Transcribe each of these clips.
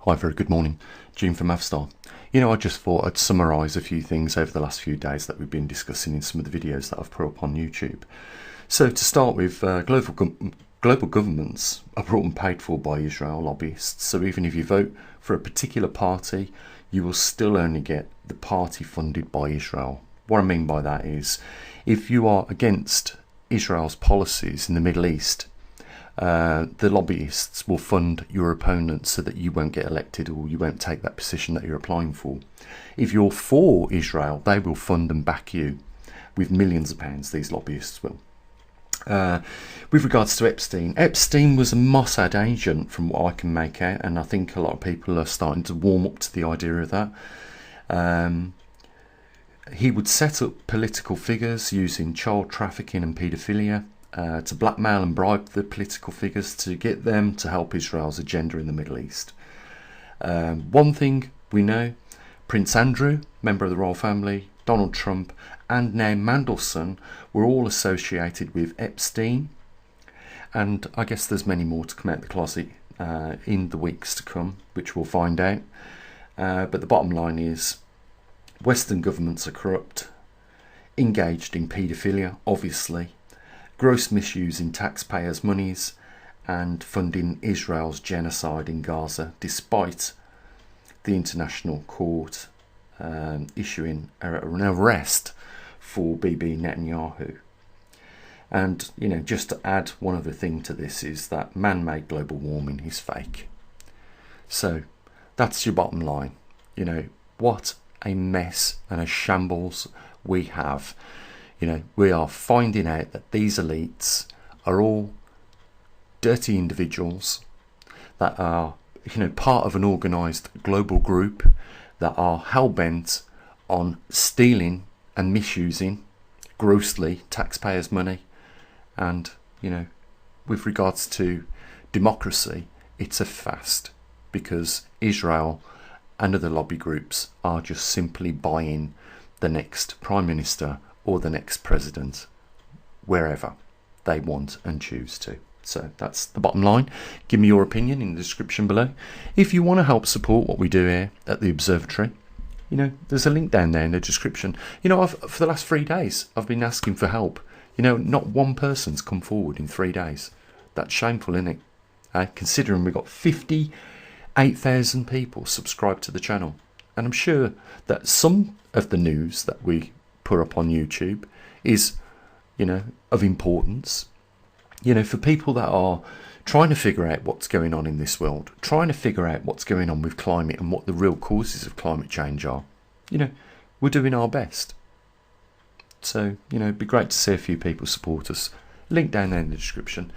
Hi, very good morning. June from Avstar. I just thought I'd summarise a few things over the last few days that we've been discussing in some of the videos that I've put up on YouTube. So to start with, global governments are brought and paid for by Israel lobbyists. So even if you vote for a particular party, you will still only get the party funded by Israel. What I mean by that is, if you are against Israel's policies in the Middle East, the lobbyists will fund your opponent so that you won't get elected or you won't take that position that you're applying for. If you're for Israel, they will fund and back you with millions of pounds, these lobbyists will. With regards to Epstein was a Mossad agent from what I can make out, and I think a lot of people are starting to warm up to the idea of that. He would set up political figures using child trafficking and paedophilia to blackmail and bribe the political figures to get them to help Israel's agenda in the Middle East. One thing we know, Prince Andrew, member of the royal family, Donald Trump, and now Mandelson were all associated with Epstein, and I guess there's many more to come out of the closet in the weeks to come, which we'll find out. But the bottom line is, Western governments are corrupt, engaged in paedophilia, obviously, gross misuse in taxpayers' monies, and funding Israel's genocide in Gaza, despite the International Court issuing an arrest for Bibi Netanyahu. And, just to add one other thing to this is that man-made global warming is fake. So that's your bottom line. What a mess and a shambles we have. We are finding out that these elites are all dirty individuals that are, part of an organised global group that are hell-bent on stealing and misusing grossly taxpayers' money. And, with regards to democracy, it's a fast, because Israel and other lobby groups are just simply buying the next Prime Minister or the next president, wherever they want and choose to. So that's the bottom line. Give me your opinion in the description below. If you want to help support what we do here at the Observatory, there's a link down there in the description. For the last 3 days, I've been asking for help. Not one person's come forward in 3 days. That's shameful, isn't it? Considering we've got 58,000 people subscribed to the channel. And I'm sure that some of the news that we put up on YouTube is, of importance. For people that are trying to figure out what's going on in this world, trying to figure out what's going on with climate and what the real causes of climate change are, we're doing our best. So, it'd be great to see a few people support us. Link down there in the description.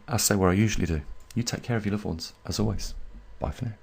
I'll say what I usually do. You take care of your loved ones, as always. Bye for now.